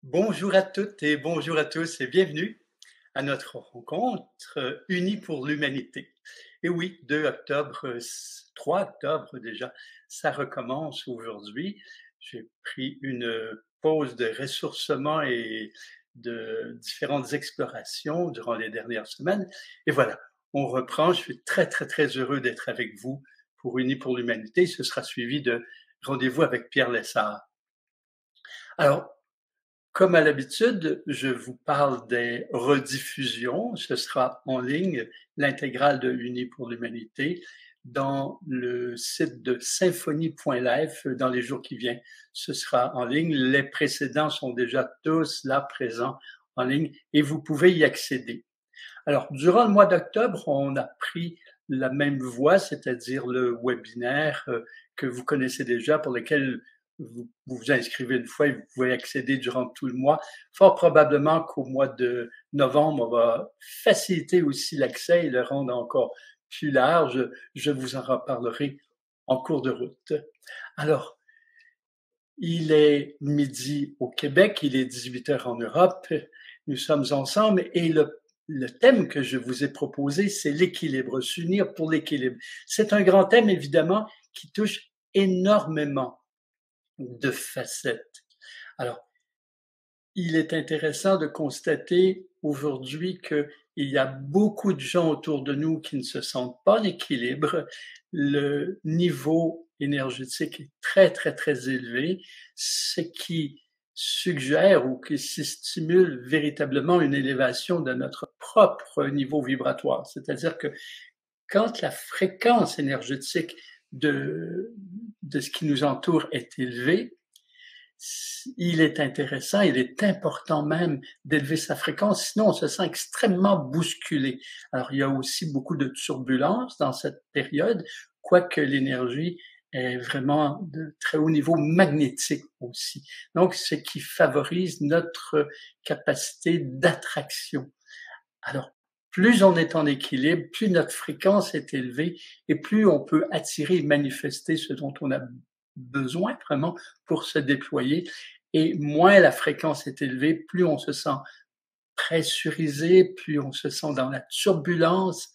Bonjour à toutes et bonjour à tous et bienvenue à notre rencontre Unis pour l'humanité. Et oui, 2 octobre, 3 octobre déjà, ça recommence aujourd'hui. J'ai pris une pause de ressourcement et de différentes explorations durant les dernières semaines. Et voilà, on reprend. Je suis très, très, très heureux d'être avec vous pour Unis pour l'humanité. Ce sera suivi de rendez-vous avec Pierre Lessard. Alors, comme à l'habitude, je vous parle des rediffusions. Ce sera en ligne, l'intégrale de Unis pour l'humanité, dans le site de symphonie.life dans les jours qui viennent. Ce sera en ligne. Les précédents sont déjà tous là présents en ligne et vous pouvez y accéder. Alors, durant le mois d'octobre, on a pris la même voie, c'est-à-dire le webinaire que vous connaissez déjà, pour lequel vous inscrivez une fois et vous pouvez accéder durant tout le mois. Fort probablement qu'au mois de novembre, on va faciliter aussi l'accès et le rendre encore plus large. Je vous en reparlerai en cours de route. Alors, il est midi au Québec, il est 18 heures en Europe. Nous sommes ensemble et le thème que je vous ai proposé, c'est l'équilibre, s'unir pour l'équilibre. C'est un grand thème, évidemment, qui touche énormément de facettes. Alors, il est intéressant de constater aujourd'hui qu'il y a beaucoup de gens autour de nous qui ne se sentent pas en équilibre. Le niveau énergétique est très, très, très élevé, ce qui suggère ou qui stimule véritablement une élévation de notre propre niveau vibratoire. C'est-à-dire que quand la fréquence énergétique de ce qui nous entoure est élevée, il est intéressant, il est important même d'élever sa fréquence, sinon on se sent extrêmement bousculé. Alors, il y a aussi beaucoup de turbulences dans cette période, quoique l'énergie est vraiment de très haut niveau magnétique aussi. Donc, ce qui favorise notre capacité d'attraction. Alors, plus on est en équilibre, plus notre fréquence est élevée et plus on peut attirer et manifester ce dont on a besoin vraiment pour se déployer. Et moins la fréquence est élevée, plus on se sent pressurisé, plus on se sent dans la turbulence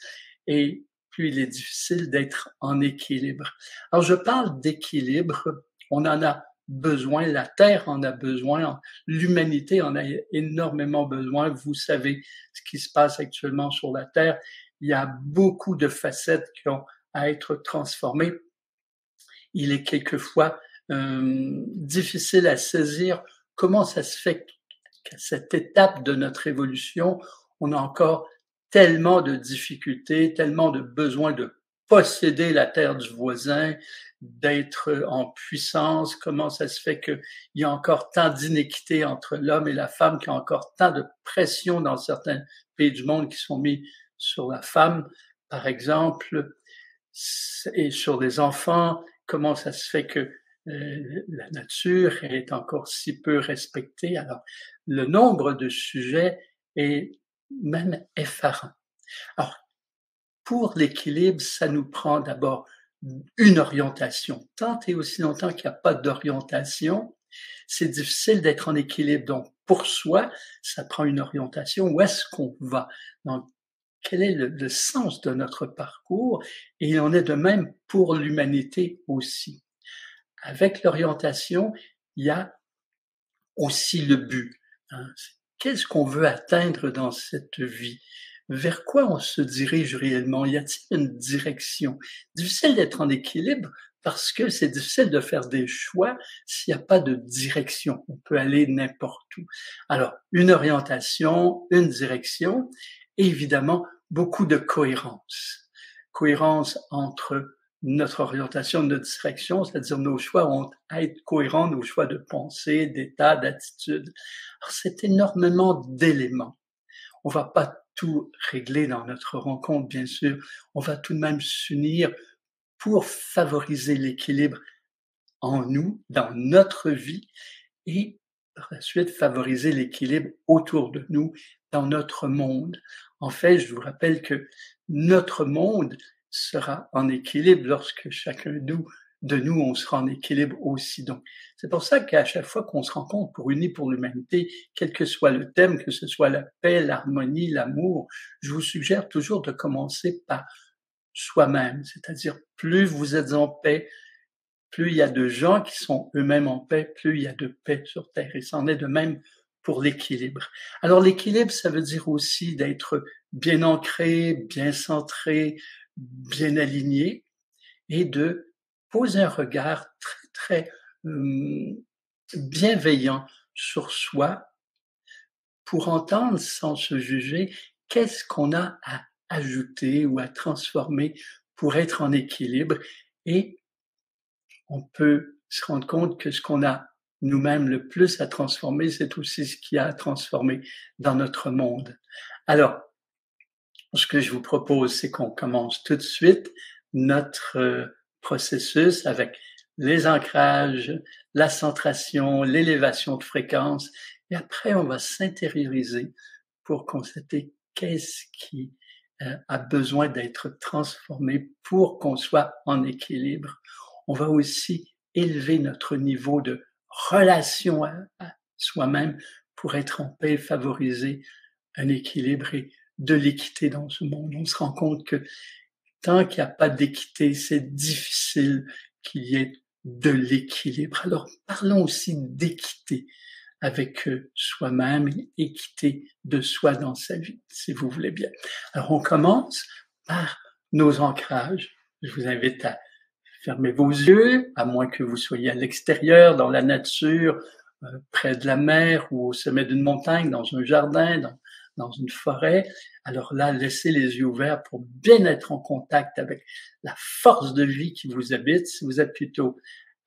et plus il est difficile d'être en équilibre. Alors, je parle d'équilibre, on en a besoin, la Terre en a besoin, l'humanité en a énormément besoin. Vous savez ce qui se passe actuellement sur la Terre. Il y a beaucoup de facettes qui ont à être transformées. Il est quelquefois difficile à saisir comment ça se fait qu'à cette étape de notre évolution, on a encore tellement de difficultés, tellement de besoin de posséder la terre du voisin, d'être en puissance, comment ça se fait qu'il y a encore tant d'inéquité entre l'homme et la femme, qu'il y a encore tant de pression dans certains pays du monde qui sont mis sur la femme, par exemple, et sur les enfants, comment ça se fait que la nature est encore si peu respectée. Alors, le nombre de sujets est même effarant. Alors, pour l'équilibre, ça nous prend d'abord une orientation. Tant et aussi longtemps qu'il n'y a pas d'orientation, c'est difficile d'être en équilibre. Donc, pour soi, ça prend une orientation. Où est-ce qu'on va? Donc, quel est le sens de notre parcours? Et il en est de même pour l'humanité aussi. Avec l'orientation, il y a aussi le but. Hein. Qu'est-ce qu'on veut atteindre dans cette vie? Vers quoi on se dirige réellement? Y a-t-il une direction? Difficile d'être en équilibre parce que c'est difficile de faire des choix s'il n'y a pas de direction. On peut aller n'importe où. Alors, une orientation, une direction, et évidemment, beaucoup de cohérence. Cohérence entre notre orientation, notre direction, c'est-à-dire nos choix ont à être cohérents, nos choix de pensée, d'état, d'attitude. Alors, c'est énormément d'éléments. On va pas tout régler dans notre rencontre, bien sûr. On va tout de même s'unir pour favoriser l'équilibre en nous, dans notre vie, et par la suite favoriser l'équilibre autour de nous, dans notre monde. En fait, je vous rappelle que notre monde sera en équilibre lorsque chacun de nous, on sera en équilibre aussi. Donc, c'est pour ça qu'à chaque fois qu'on se rencontre pour Unis pour l'humanité, quel que soit le thème, que ce soit la paix, l'harmonie, l'amour, je vous suggère toujours de commencer par soi-même. C'est-à-dire, plus vous êtes en paix, plus il y a de gens qui sont eux-mêmes en paix, plus il y a de paix sur Terre. Et c'en est de même pour l'équilibre. Alors l'équilibre, ça veut dire aussi d'être bien ancré, bien centré, bien aligné et de poser un regard très, très bienveillant sur soi pour entendre sans se juger qu'est-ce qu'on a à ajouter ou à transformer pour être en équilibre. Et on peut se rendre compte que ce qu'on a nous-mêmes le plus à transformer, c'est aussi ce qu'il y a à transformer dans notre monde. Alors, ce que je vous propose, c'est qu'on commence tout de suite notre processus avec les ancrages, la centration, l'élévation de fréquence, et après, on va s'intérioriser pour constater qu'est-ce qui a besoin d'être transformé pour qu'on soit en équilibre. On va aussi élever notre niveau de relation à soi-même pour être en paix, favoriser un équilibre et de l'équité dans ce monde. On se rend compte que tant qu'il n'y a pas d'équité, c'est difficile qu'il y ait de l'équilibre. Alors parlons aussi d'équité avec soi-même, équité de soi dans sa vie, si vous voulez bien. Alors on commence par nos ancrages. Je vous invite à fermer vos yeux, à moins que vous soyez à l'extérieur, dans la nature, près de la mer ou au sommet d'une montagne, dans un jardin, dans une forêt. Alors là, laissez les yeux ouverts pour bien être en contact avec la force de vie qui vous habite. Si vous êtes plutôt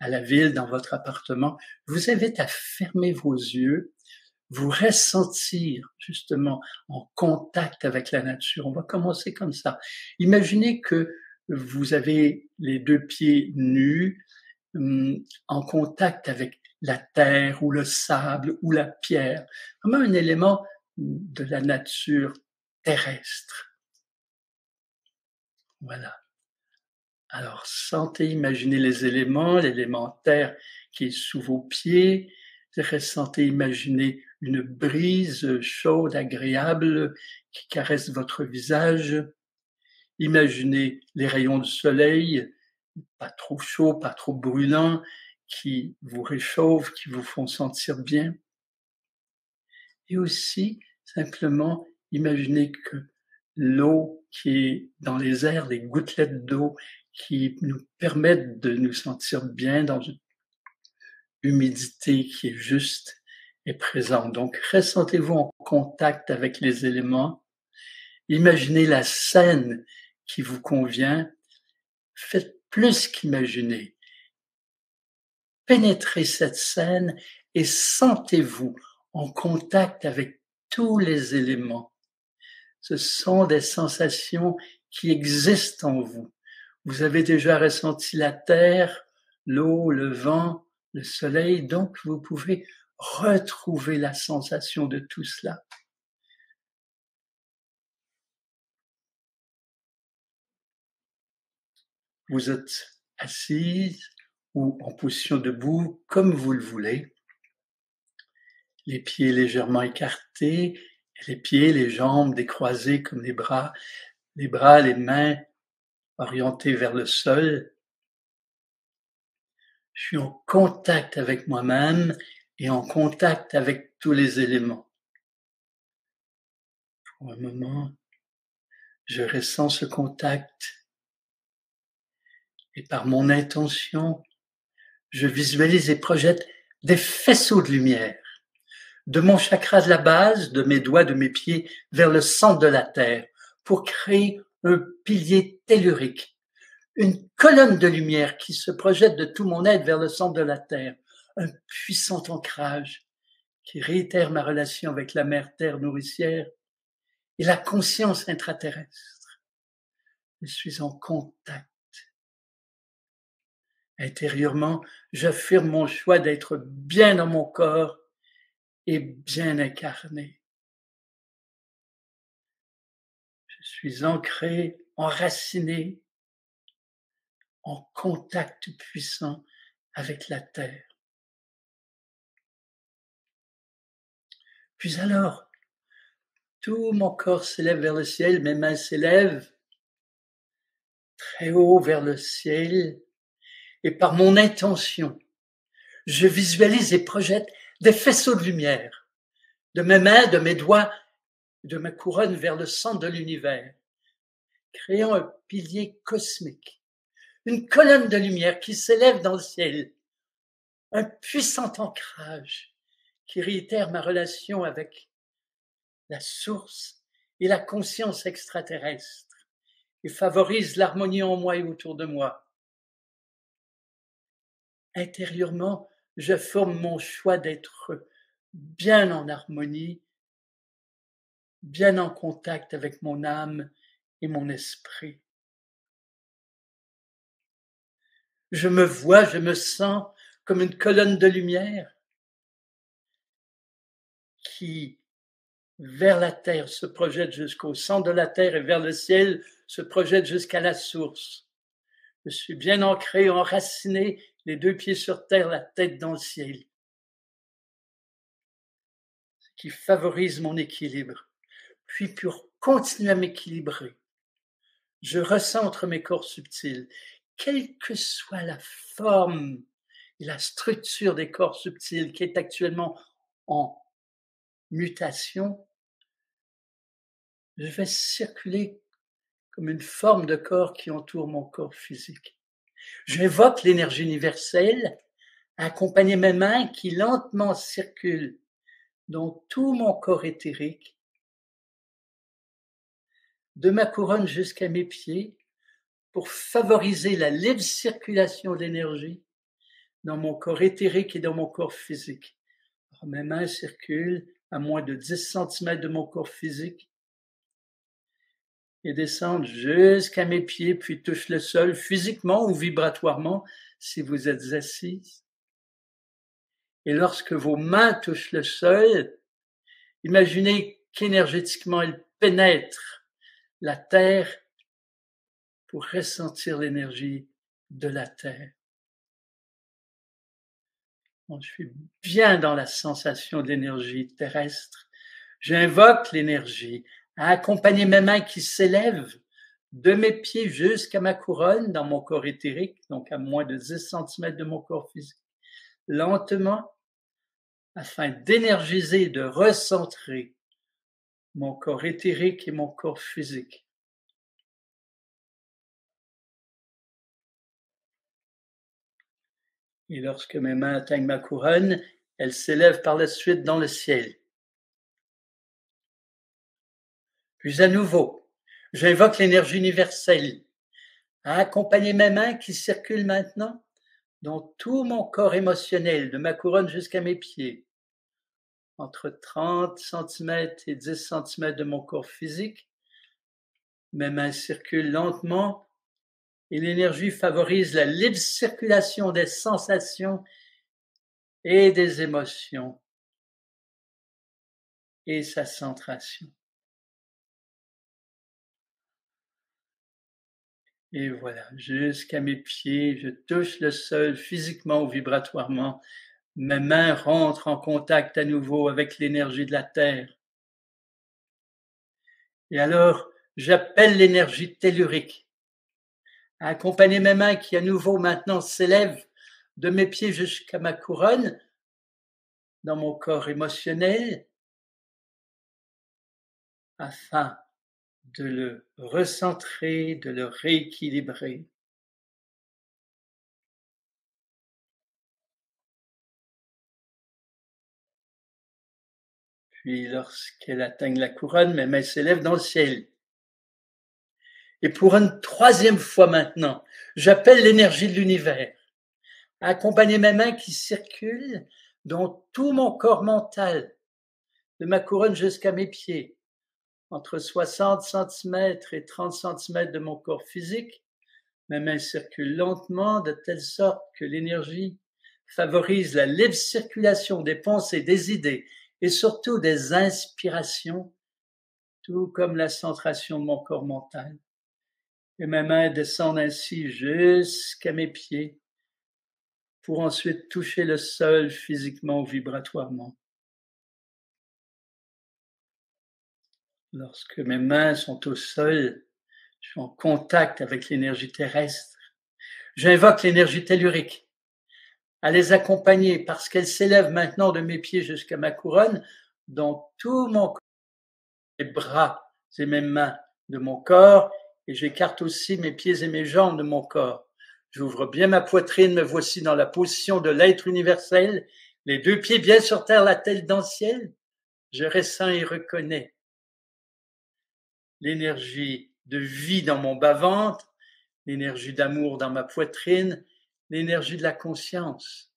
à la ville, dans votre appartement, je vous invite à fermer vos yeux, vous ressentir justement en contact avec la nature. On va commencer comme ça. Imaginez que vous avez les deux pieds nus, en contact avec la terre ou le sable ou la pierre, vraiment un élément de la nature terrestre. Voilà. Alors, sentez, imaginez les éléments, l'élément terre qui est sous vos pieds. Ressentez, imaginez une brise chaude, agréable qui caresse votre visage. Imaginez les rayons du soleil, pas trop chauds, pas trop brûlants, qui vous réchauffent, qui vous font sentir bien. Et aussi, simplement, imaginez que l'eau qui est dans les airs, les gouttelettes d'eau qui nous permettent de nous sentir bien dans une humidité qui est juste et présente. Donc, ressentez-vous en contact avec les éléments. Imaginez la scène qui vous convient. Faites plus qu'imaginer. Pénétrez cette scène et sentez-vous en contact avec tous les éléments. Ce sont des sensations qui existent en vous. Vous avez déjà ressenti la terre, l'eau, le vent, le soleil, donc vous pouvez retrouver la sensation de tout cela. Vous êtes assise ou en position debout, comme vous le voulez. Les pieds légèrement écartés, les pieds, les jambes décroisées comme les bras, les mains orientées vers le sol. Je suis en contact avec moi-même et en contact avec tous les éléments. Pour un moment, je ressens ce contact et par mon intention, je visualise et projette des faisceaux de lumière de mon chakra de la base, de mes doigts, de mes pieds, vers le centre de la Terre, pour créer un pilier tellurique, une colonne de lumière qui se projette de tout mon être vers le centre de la Terre, un puissant ancrage qui réitère ma relation avec la mère Terre nourricière et la conscience intraterrestre. Je suis en contact. Intérieurement, j'affirme mon choix d'être bien dans mon corps et bien incarné. Je suis ancré, enraciné, en contact puissant avec la terre. Puis alors, tout mon corps s'élève vers le ciel, mes mains s'élèvent très haut vers le ciel, et par mon intention, je visualise et projette des faisceaux de lumière, de mes mains, de mes doigts, de ma couronne vers le centre de l'univers, créant un pilier cosmique, une colonne de lumière qui s'élève dans le ciel, un puissant ancrage qui réitère ma relation avec la source et la conscience extraterrestre et favorise l'harmonie en moi et autour de moi. Intérieurement, je forme mon choix d'être bien en harmonie, bien en contact avec mon âme et mon esprit. Je me vois, je me sens comme une colonne de lumière qui, vers la terre, se projette jusqu'au centre de la terre et vers le ciel, se projette jusqu'à la source. Je suis bien ancré, enraciné, les deux pieds sur terre, la tête dans le ciel, ce qui favorise mon équilibre. Puis pour continuer à m'équilibrer, je recentre mes corps subtils, quelle que soit la forme et la structure des corps subtils qui est actuellement en mutation, je vais circuler comme une forme de corps qui entoure mon corps physique. J'invoque l'énergie universelle, accompagner mes mains qui lentement circulent dans tout mon corps éthérique, de ma couronne jusqu'à mes pieds, pour favoriser la libre circulation d'énergie dans mon corps éthérique et dans mon corps physique. Alors, mes mains circulent à moins de 10 cm de mon corps physique et descendent jusqu'à mes pieds, puis touchent le sol physiquement ou vibratoirement si vous êtes assise. Et lorsque vos mains touchent le sol, imaginez qu'énergétiquement elles pénètrent la terre pour ressentir l'énergie de la terre. Bon, je suis bien dans la sensation de l'énergie terrestre. J'invoque l'énergie à accompagner mes mains qui s'élèvent de mes pieds jusqu'à ma couronne dans mon corps éthérique, donc à moins de 10 cm de mon corps physique, lentement, afin d'énergiser et de recentrer mon corps éthérique et mon corps physique. Et lorsque mes mains atteignent ma couronne, elles s'élèvent par la suite dans le ciel. Puis à nouveau, j'invoque l'énergie universelle à accompagner mes mains qui circulent maintenant dans tout mon corps émotionnel, de ma couronne jusqu'à mes pieds, entre 30 cm et 10 cm de mon corps physique. Mes mains circulent lentement et l'énergie favorise la libre circulation des sensations et des émotions et sa centration. Et voilà, jusqu'à mes pieds, je touche le sol physiquement ou vibratoirement. Mes mains rentrent en contact à nouveau avec l'énergie de la terre. Et alors, j'appelle l'énergie tellurique à accompagner mes mains qui à nouveau maintenant s'élèvent de mes pieds jusqu'à ma couronne dans mon corps émotionnel afin de le recentrer, de le rééquilibrer. Puis lorsqu'elle atteint la couronne, mes mains s'élèvent dans le ciel. Et pour une troisième fois maintenant, j'appelle l'énergie de l'univers à accompagner mes mains qui circulent dans tout mon corps mental, de ma couronne jusqu'à mes pieds, entre 60 cm et 30 cm de mon corps physique. Mes mains circulent lentement de telle sorte que l'énergie favorise la libre circulation des pensées, des idées et surtout des inspirations, tout comme la centration de mon corps mental. Et mes mains descendent ainsi jusqu'à mes pieds pour ensuite toucher le sol physiquement ou vibratoirement. Lorsque mes mains sont au sol, je suis en contact avec l'énergie terrestre. J'invoque l'énergie tellurique à les accompagner parce qu'elle s'élève maintenant de mes pieds jusqu'à ma couronne, dans tout mon corps, mes bras et mes mains de mon corps, et j'écarte aussi mes pieds et mes jambes de mon corps. J'ouvre bien ma poitrine, me voici dans la position de l'être universel, les deux pieds bien sur terre, la tête dans le ciel. Je ressens et reconnais l'énergie de vie dans mon bas-ventre, l'énergie d'amour dans ma poitrine, l'énergie de la conscience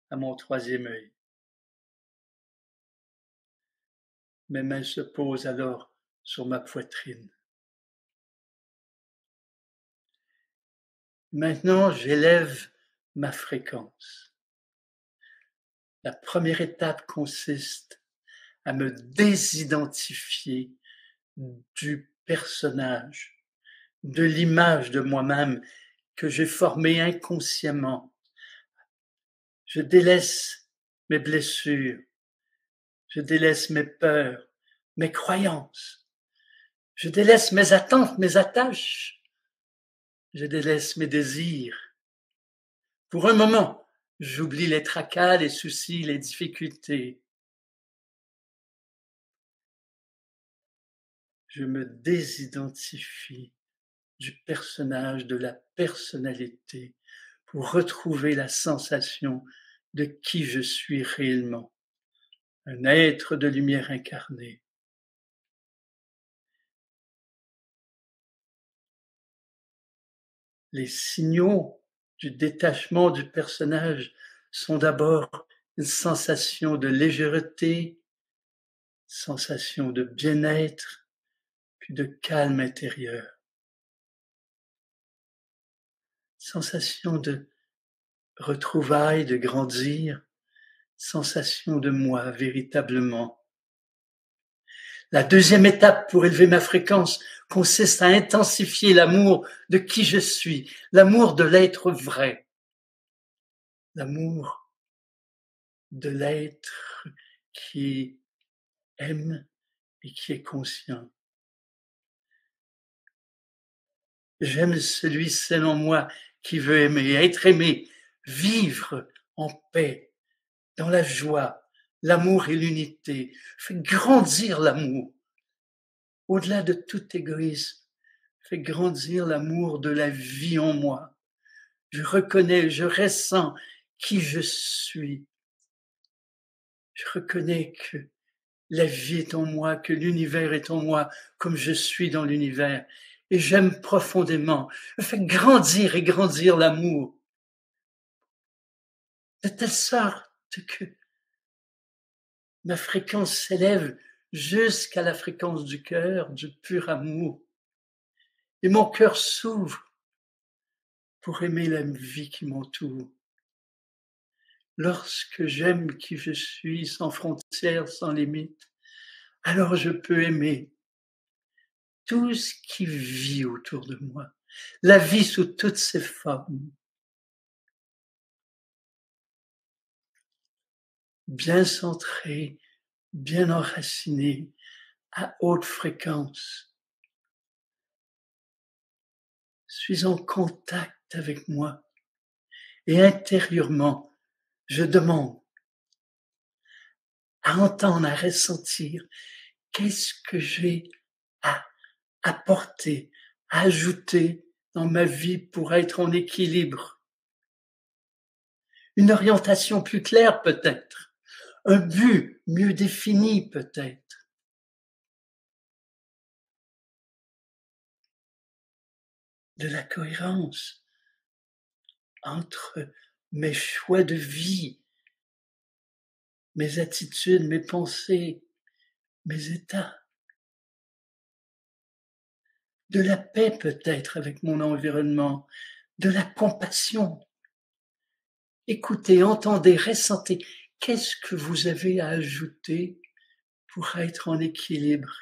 à mon troisième œil. Mes mains se posent alors sur ma poitrine. Maintenant, j'élève ma fréquence. La première étape consiste à me désidentifier du personnage, de l'image de moi-même que j'ai formée inconsciemment. Je délaisse mes blessures, je délaisse mes peurs, mes croyances, je délaisse mes attentes, mes attaches, je délaisse mes désirs. Pour un moment, j'oublie les tracas, les soucis, les difficultés. Je me désidentifie du personnage, de la personnalité, pour retrouver la sensation de qui je suis réellement, un être de lumière incarné. Les signaux du détachement du personnage sont d'abord une sensation de légèreté, sensation de bien-être, puis de calme intérieur. Sensation de retrouvailles, de grandir, sensation de moi véritablement. La deuxième étape pour élever ma fréquence consiste à intensifier l'amour de qui je suis, l'amour de l'être vrai, l'amour de l'être qui aime et qui est conscient. J'aime celui selon moi qui veut aimer, être aimé, vivre en paix, dans la joie, l'amour et l'unité. Fais grandir l'amour. Au-delà de tout égoïsme, fais grandir l'amour de la vie en moi. Je reconnais, je ressens qui je suis. Je reconnais que la vie est en moi, que l'univers est en moi, comme je suis dans l'univers. Et j'aime profondément. Je fais grandir et grandir l'amour. De telle sorte que ma fréquence s'élève jusqu'à la fréquence du cœur, du pur amour. Et mon cœur s'ouvre pour aimer la vie qui m'entoure. Lorsque j'aime qui je suis, sans frontières, sans limites, alors je peux aimer tout ce qui vit autour de moi, la vie sous toutes ses formes. Bien centré, bien enraciné, à haute fréquence. Je suis en contact avec moi et intérieurement, je demande à entendre, à ressentir qu'est-ce que j'ai à apporter, à ajouter dans ma vie pour être en équilibre. Une orientation plus claire peut-être, un but mieux défini peut-être. De la cohérence entre mes choix de vie, mes attitudes, mes pensées, mes états. De la paix peut-être avec mon environnement, de la compassion. Écoutez, entendez, ressentez. Qu'est-ce que vous avez à ajouter pour être en équilibre?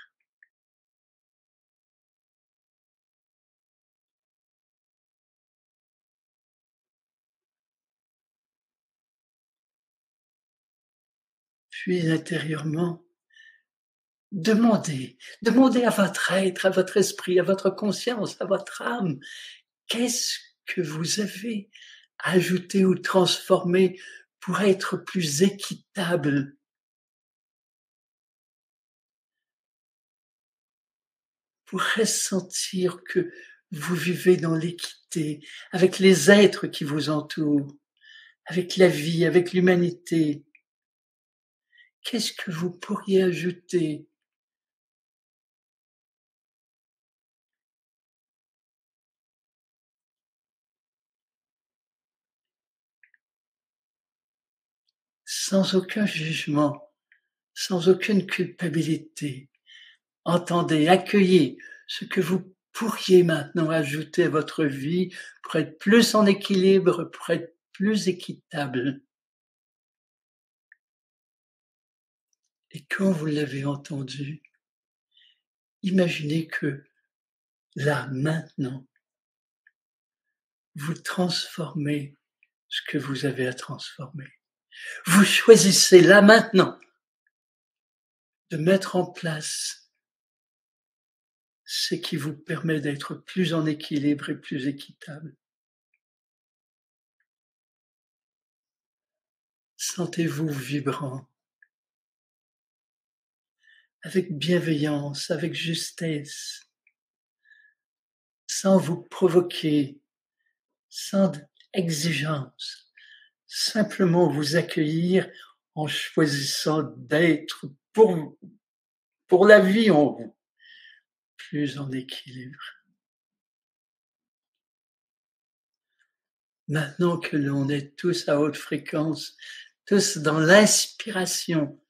Puis intérieurement, demandez à votre être, à votre esprit, à votre conscience, à votre âme, qu'est-ce que vous avez ajouté ou transformé pour être plus équitable, pour ressentir que vous vivez dans l'équité avec les êtres qui vous entourent, avec la vie, avec l'humanité. Qu'est-ce que vous pourriez ajouter sans aucun jugement, sans aucune culpabilité? Entendez, accueillez ce que vous pourriez maintenant ajouter à votre vie pour être plus en équilibre, pour être plus équitable. Et quand vous l'avez entendu, imaginez que là, maintenant, vous transformez ce que vous avez à transformer. Vous choisissez là, maintenant, de mettre en place ce qui vous permet d'être plus en équilibre et plus équitable. Sentez-vous vibrant, avec bienveillance, avec justesse, sans vous provoquer, sans exigence, simplement vous accueillir en choisissant d'être pour la vie en vous, plus en équilibre. Maintenant que l'on est tous à haute fréquence, tous dans l'inspiration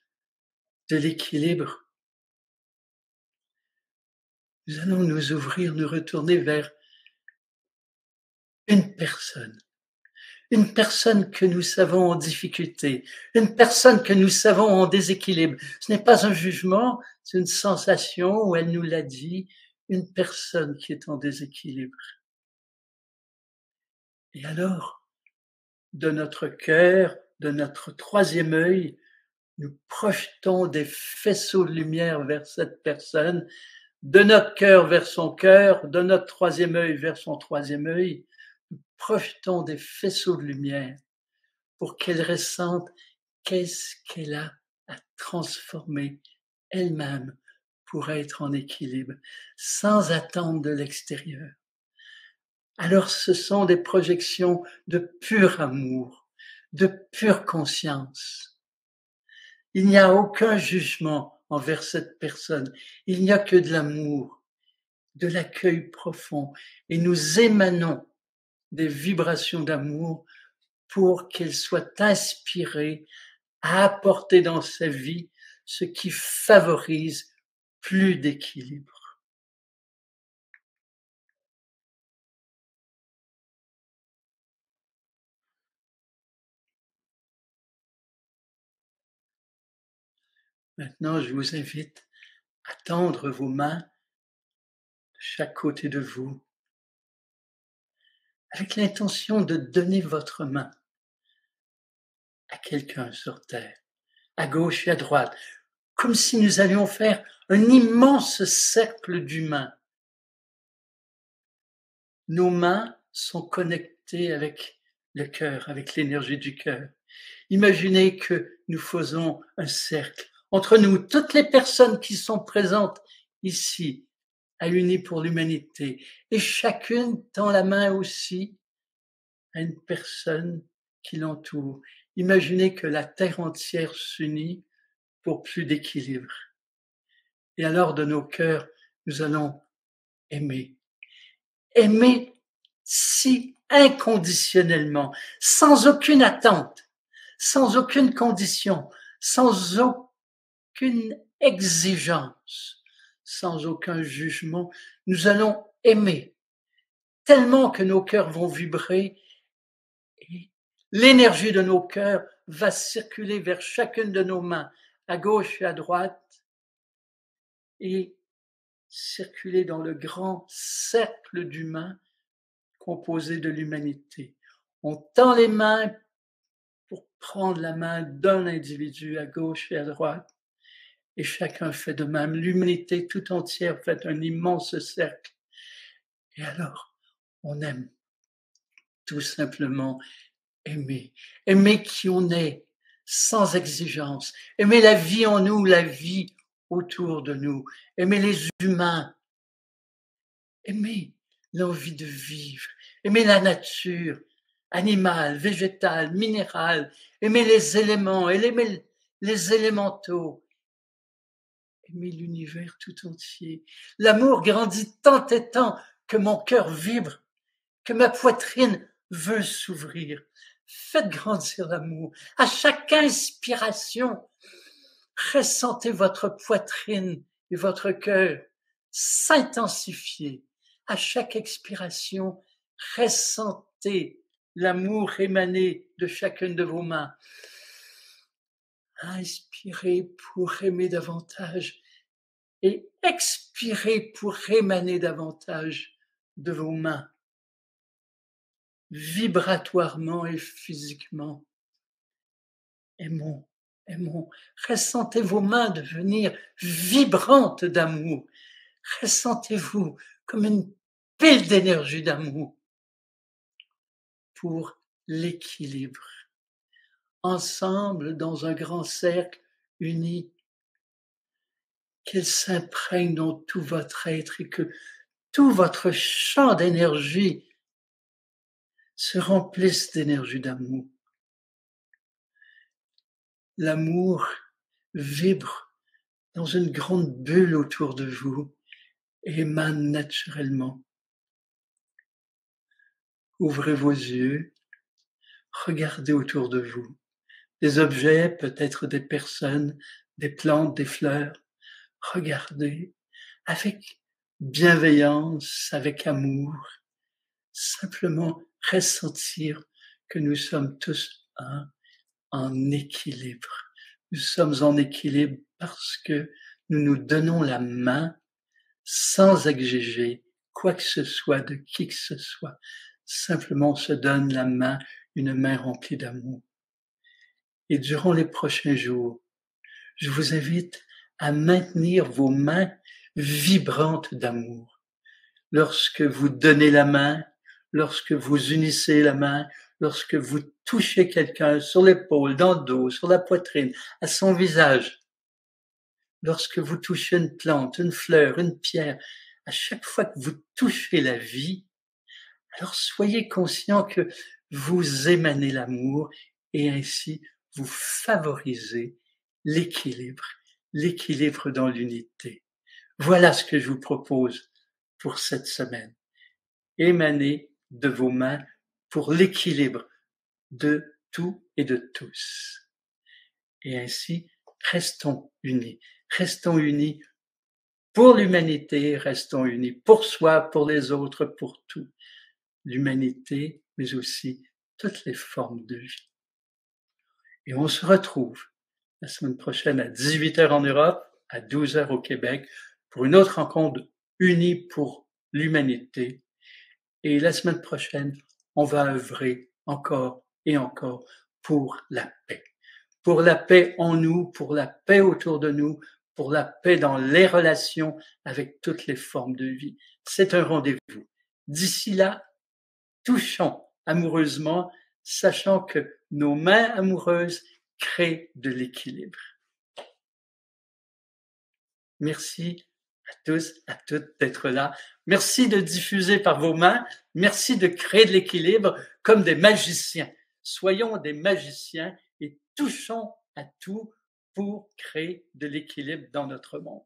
de l'équilibre, nous allons nous ouvrir, nous retourner vers une personne que nous savons en difficulté, une personne que nous savons en déséquilibre. Ce n'est pas un jugement, c'est une sensation où elle nous l'a dit, une personne qui est en déséquilibre. Et alors, de notre cœur, de notre troisième œil, nous projetons des faisceaux de lumière vers cette personne, de notre cœur vers son cœur, de notre troisième œil vers son troisième œil, nous projetons des faisceaux de lumière pour qu'elle ressente qu'est-ce qu'elle a à transformer elle-même pour être en équilibre, sans attendre de l'extérieur. Alors ce sont des projections de pur amour, de pure conscience. Il n'y a aucun jugement envers cette personne, il n'y a que de l'amour, de l'accueil profond, et nous émanons des vibrations d'amour pour qu'elle soit inspirée à apporter dans sa vie ce qui favorise plus d'équilibre. Maintenant, je vous invite à tendre vos mains de chaque côté de vous, avec l'intention de donner votre main à quelqu'un sur terre, à gauche et à droite, comme si nous allions faire un immense cercle d'humains. Nos mains sont connectées avec le cœur, avec l'énergie du cœur. Imaginez que nous faisons un cercle entre nous, toutes les personnes qui sont présentes ici, à Unis pour l'humanité, et chacune tend la main aussi à une personne qui l'entoure. Imaginez que la terre entière s'unit pour plus d'équilibre. Et alors de nos cœurs, nous allons aimer. Aimer si inconditionnellement, sans aucune attente, sans aucune condition, sans aucune exigence, sans aucun jugement. Nous allons aimer tellement que nos cœurs vont vibrer et l'énergie de nos cœurs va circuler vers chacune de nos mains, à gauche et à droite, et circuler dans le grand cercle d'humains composé de l'humanité. On tend les mains pour prendre la main d'un individu à gauche et à droite. Et chacun fait de même. L'humanité tout entière fait un immense cercle. Et alors, on aime tout simplement aimer. Aimer qui on est, sans exigence. Aimer la vie en nous, la vie autour de nous. Aimer les humains. Aimer l'envie de vivre. Aimer la nature, animale, végétale, minérale. Aimer les éléments, aimer les élémentaux. Aimer l'univers tout entier. L'amour grandit tant et tant que mon cœur vibre, que ma poitrine veut s'ouvrir. Faites grandir l'amour. À chaque inspiration, ressentez votre poitrine et votre cœur s'intensifier. À chaque expiration, ressentez l'amour émaner de chacune de vos mains. Inspirez pour aimer davantage et expirez pour émaner davantage de vos mains, vibratoirement et physiquement. Aimons, aimons. Ressentez vos mains devenir vibrantes d'amour. Ressentez-vous comme une pile d'énergie d'amour pour l'équilibre. Ensemble, dans un grand cercle, unis, qu'il s'imprègne dans tout votre être et que tout votre champ d'énergie se remplisse d'énergie d'amour. L'amour vibre dans une grande bulle autour de vous et émane naturellement. Ouvrez vos yeux, regardez autour de vous. Des objets, peut-être des personnes, des plantes, des fleurs. Regardez avec bienveillance, avec amour, simplement ressentir que nous sommes tous un, en équilibre. Nous sommes en équilibre parce que nous nous donnons la main sans exiger quoi que ce soit de qui que ce soit. Simplement on se donne la main, une main remplie d'amour. Et durant les prochains jours, je vous invite à maintenir vos mains vibrantes d'amour. Lorsque vous donnez la main, lorsque vous unissez la main, lorsque vous touchez quelqu'un sur l'épaule, dans le dos, sur la poitrine, à son visage, lorsque vous touchez une plante, une fleur, une pierre, à chaque fois que vous touchez la vie, alors soyez conscient que vous émanez l'amour et ainsi vous favorisez l'équilibre dans l'unité. Voilà ce que je vous propose pour cette semaine. Émanez de vos mains pour l'équilibre de tout et de tous. Et ainsi, restons unis pour l'humanité, restons unis pour soi, pour les autres, pour tout. L'humanité, mais aussi toutes les formes de vie. Et on se retrouve la semaine prochaine à 18h en Europe, à 12h au Québec, pour une autre rencontre unie pour l'humanité. Et la semaine prochaine, on va œuvrer encore et encore pour la paix. Pour la paix en nous, pour la paix autour de nous, pour la paix dans les relations avec toutes les formes de vie. C'est un rendez-vous. D'ici là, touchons amoureusement, sachant que nos mains amoureuses créent de l'équilibre. Merci à tous, à toutes d'être là. Merci de diffuser par vos mains. Merci de créer de l'équilibre comme des magiciens. Soyons des magiciens et touchons à tout pour créer de l'équilibre dans notre monde.